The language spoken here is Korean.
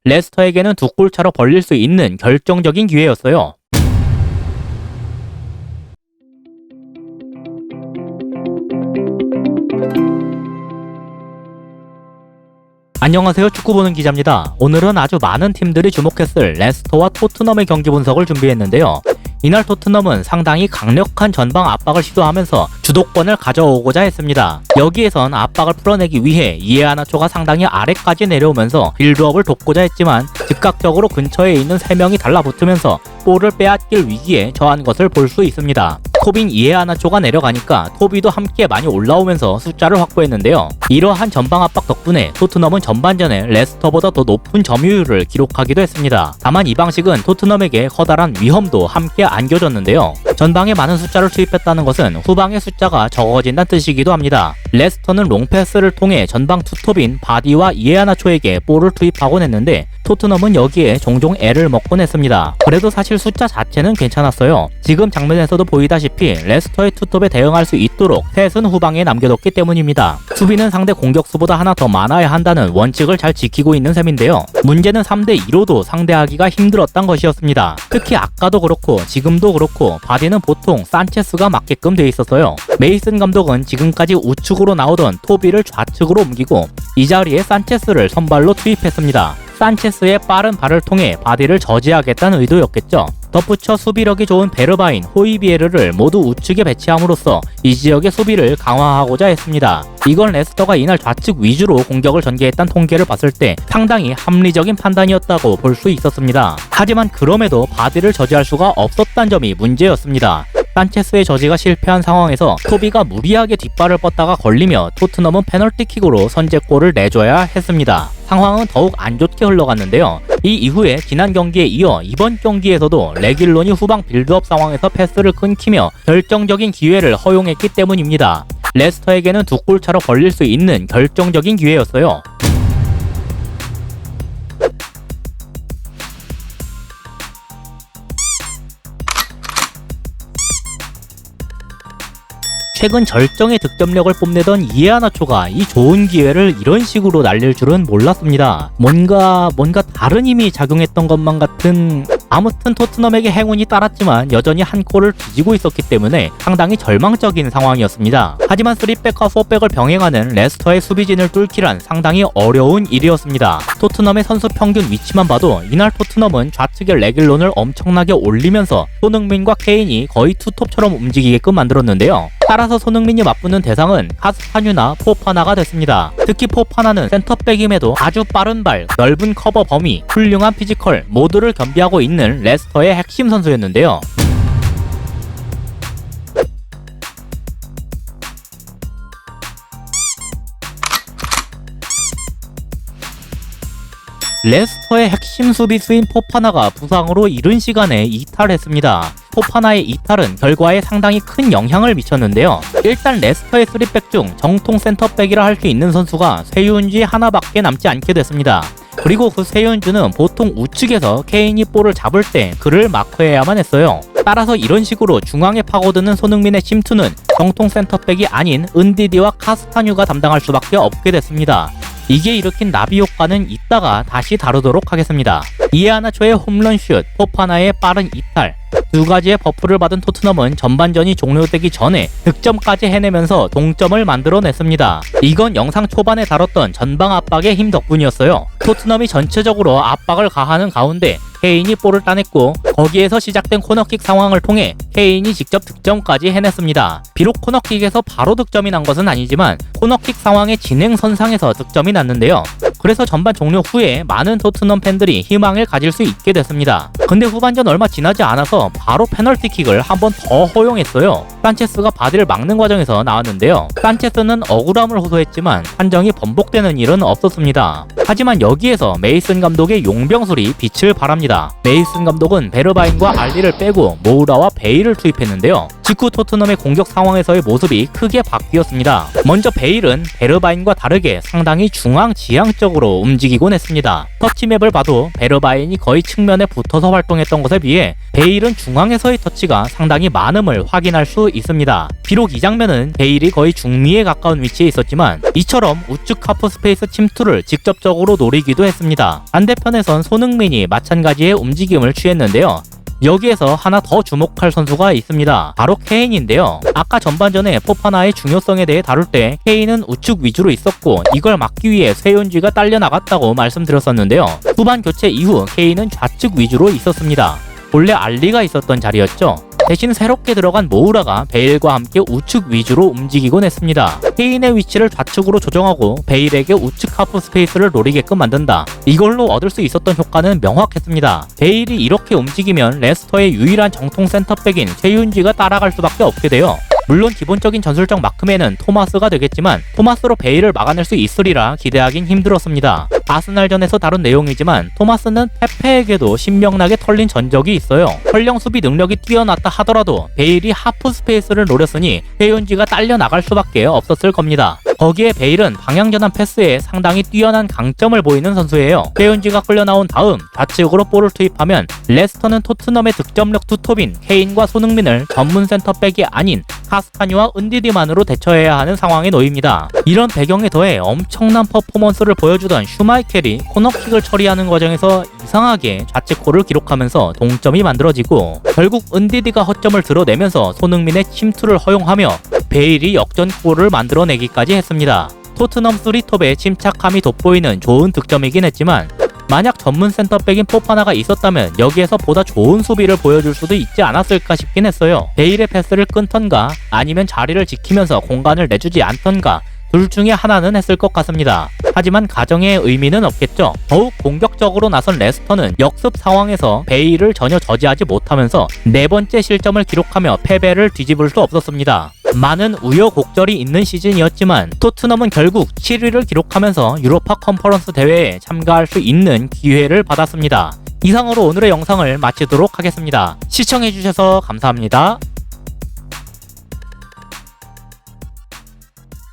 레스터에게는 두 골 차로 벌릴 수 있는 결정적인 기회였어요. 안녕하세요, 축구보는 기자입니다. 오늘은 아주 많은 팀들이 주목했을 레스터와 토트넘의 경기 분석을 준비했는데요. 이날 토트넘은 상당히 강력한 전방 압박을 시도하면서 주도권을 가져오고자 했습니다. 여기에선 압박을 풀어내기 위해 이에아나초가 상당히 아래까지 내려오면서 빌드업을 돕고자 했지만 즉각적으로 근처에 있는 3명이 달라붙으면서 볼을 빼앗길 위기에 처한 것을 볼 수 있습니다. 톱인 이에아나초가 내려가니까 토비도 함께 많이 올라오면서 숫자를 확보했는데요. 이러한 전방 압박 덕분에 토트넘은 전반전에 레스터보다 더 높은 점유율을 기록하기도 했습니다. 다만 이 방식은 토트넘에게 커다란 위험도 함께 안겨줬는데요. 전방에 많은 숫자를 투입했다는 것은 후방의 숫자가 적어진다는 뜻이기도 합니다. 레스터는 롱패스를 통해 전방 투톱인 바디와 이에아나초에게 볼을 투입하곤 했는데 토트넘은 여기에 종종 애를 먹곤 했습니다. 그래도 사실 숫자 자체는 괜찮았어요. 지금 장면에서도 보이다시피 레스터의 투톱에 대응할 수 있도록 셋은 후방에 남겨뒀기 때문입니다. 수비는 상대 공격수보다 하나 더 많아야 한다는 원칙을 잘 지키고 있는 셈인데요. 문제는 3대2로도 상대하기가 힘들었던 것이었습니다. 특히 아까도 그렇고 지금도 그렇고 바디는 보통 산체스가 맞게끔 돼 있었어요. 메이슨 감독은 지금까지 우측으로 나오던 토비를 좌측으로 옮기고 이 자리에 산체스를 선발로 투입했습니다. 산체스의 빠른 발을 통해 바디를 저지하겠다는 의도였겠죠. 덧붙여 수비력이 좋은 베르바인, 호이비에르를 모두 우측에 배치함으로써 이 지역의 수비를 강화하고자 했습니다. 이건 레스터가 이날 좌측 위주로 공격을 전개했다는 통계를 봤을 때 상당히 합리적인 판단이었다고 볼 수 있었습니다. 하지만 그럼에도 바디를 저지할 수가 없었다는 점이 문제였습니다. 산체스의 저지가 실패한 상황에서 토비가 무리하게 뒷발을 뻗다가 걸리며 토트넘은 페널티킥으로 선제골을 내줘야 했습니다. 상황은 더욱 안 좋게 흘러갔는데요. 이 이후에 지난 경기에 이어 이번 경기에서도 레길론이 후방 빌드업 상황에서 패스를 끊기며 결정적인 기회를 허용했기 때문입니다. 레스터에게는 두 골 차로 벌릴 수 있는 결정적인 기회였어요. 최근 절정의 득점력을 뽐내던 이에아나초가 이 좋은 기회를 이런 식으로 날릴 줄은 몰랐습니다. 뭔가 다른 힘이 작용했던 것만 같은. 아무튼 토트넘에게 행운이 따랐지만 여전히 한 골을 뒤지고 있었기 때문에 상당히 절망적인 상황이었습니다. 하지만 3백과 4백을 병행하는 레스터의 수비진을 뚫기란 상당히 어려운 일이었습니다. 토트넘의 선수 평균 위치만 봐도 이날 토트넘은 좌측에 레길론을 엄청나게 올리면서 손흥민과 케인이 거의 투톱처럼 움직이게끔 만들었는데요. 따라서 손흥민이 맞붙는 대상은 카스타뉴나 포파나가 됐습니다. 특히 포파나는 센터백임에도 아주 빠른 발, 넓은 커버 범위, 훌륭한 피지컬 모두를 겸비하고 있는 레스터의 핵심 선수였는데요. 레스터의 핵심 수비수인 포파나가 부상으로 이른 시간에 이탈했습니다. 포파나의 이탈은 결과에 상당히 큰 영향을 미쳤는데요. 일단 레스터의 3백 중 정통 센터백이라 할 수 있는 선수가 쇠윤지 하나밖에 남지 않게 됐습니다. 그리고 그 쇠윤주는 보통 우측에서 케인이 볼을 잡을 때 그를 마크해야만 했어요. 따라서 이런 식으로 중앙에 파고드는 손흥민의 침투는 정통 센터백이 아닌 은디디와 카스타뉴가 담당할 수밖에 없게 됐습니다. 이게 일으킨 나비 효과는 이따가 다시 다루도록 하겠습니다. 이에아나초의 홈런슛, 포파나의 빠른 이탈, 두 가지의 버프를 받은 토트넘은 전반전이 종료되기 전에 득점까지 해내면서 동점을 만들어냈습니다. 이건 영상 초반에 다뤘던 전방 압박의 힘 덕분이었어요. 토트넘이 전체적으로 압박을 가하는 가운데 케인이 볼을 따냈고 거기에서 시작된 코너킥 상황을 통해 케인이 직접 득점까지 해냈습니다. 비록 코너킥에서 바로 득점이 난 것은 아니지만 코너킥 상황의 진행선상에서 득점이 났는데요. 그래서 전반 종료 후에 많은 토트넘 팬들이 희망을 가질 수 있게 됐습니다. 근데 후반전 얼마 지나지 않아서 바로 페널티킥을 한 번 더 허용했어요. 산체스가 바디를 막는 과정에서 나왔는데요. 산체스는 억울함을 호소했지만 판정이 번복되는 일은 없었습니다. 하지만 여기에서 메이슨 감독의 용병술이 빛을 발합니다. 메이슨 감독은 베르바인과 알리를 빼고 모우라와 베일을 투입했는데요. 직후 토트넘의 공격 상황에서의 모습이 크게 바뀌었습니다. 먼저 베일은 베르바인과 다르게 상당히 중앙 지향적으로 좌측으로 움직이곤 했습니다. 터치맵을 봐도 베르바인이 거의 측면에 붙어서 활동했던 것에 비해 베일은 중앙에서의 터치가 상당히 많음을 확인할 수 있습니다. 비록 이 장면은 베일이 거의 중미에 가까운 위치에 있었지만 이처럼 우측 하프 스페이스 침투를 직접적으로 노리기도 했습니다. 반대편에선 손흥민이 마찬가지의 움직임을 취했는데요. 여기에서 하나 더 주목할 선수가 있습니다. 바로 케인인데요. 아까 전반전에 포파나의 중요성에 대해 다룰 때 케인은 우측 위주로 있었고 이걸 막기 위해 최윤지가 딸려 나갔다고 말씀드렸었는데요. 후반 교체 이후 케인은 좌측 위주로 있었습니다. 본래 알리가 있었던 자리였죠. 대신 새롭게 들어간 모우라가 베일과 함께 우측 위주로 움직이곤 했습니다. 케인의 위치를 좌측으로 조정하고 베일에게 우측 하프 스페이스를 노리게끔 만든다. 이걸로 얻을 수 있었던 효과는 명확했습니다. 베일이 이렇게 움직이면 레스터의 유일한 정통 센터백인 최윤지가 따라갈 수밖에 없게 돼요. 물론 기본적인 전술적 마크맨은 토마스가 되겠지만 토마스로 베일을 막아낼 수 있으리라 기대하긴 힘들었습니다. 아스날전에서 다룬 내용이지만 토마스는 페페에게도 신명나게 털린 전적이 있어요. 설령 수비 능력이 뛰어났다 하더라도 베일이 하프 스페이스를 노렸으니 최윤지가 딸려 나갈 수밖에 없었을 겁니다. 거기에 베일은 방향전환 패스에 상당히 뛰어난 강점을 보이는 선수예요. 최윤지가 끌려 나온 다음 좌측으로 볼을 투입하면 레스터는 토트넘의 득점력 투톱인 케인과 손흥민을 전문 센터백이 아닌 카스타니와 은디디만으로 대처해야 하는 상황에 놓입니다. 이런 배경에 더해 엄청난 퍼포먼스를 보여주던 슈마이켈이 코너킥을 처리하는 과정에서 이상하게 좌측골을 기록하면서 동점이 만들어지고 결국 은디디가 허점을 드러내면서 손흥민의 침투를 허용하며 베일이 역전골을 만들어내기까지 했습니다. 토트넘 3톱의 침착함이 돋보이는 좋은 득점이긴 했지만 만약 전문 센터백인 포파나가 있었다면 여기에서 보다 좋은 수비를 보여줄 수도 있지 않았을까 싶긴 했어요. 베일의 패스를 끊던가 아니면 자리를 지키면서 공간을 내주지 않던가 둘 중에 하나는 했을 것 같습니다. 하지만 가정의 의미는 없겠죠. 더욱 공격적으로 나선 레스터는 역습 상황에서 베일을 전혀 저지하지 못하면서 네 번째 실점을 기록하며 패배를 뒤집을 수 없었습니다. 많은 우여곡절이 있는 시즌이었지만 토트넘은 결국 7위를 기록하면서 유로파 컨퍼런스 대회에 참가할 수 있는 기회를 받았습니다. 이상으로 오늘의 영상을 마치도록 하겠습니다. 시청해주셔서 감사합니다.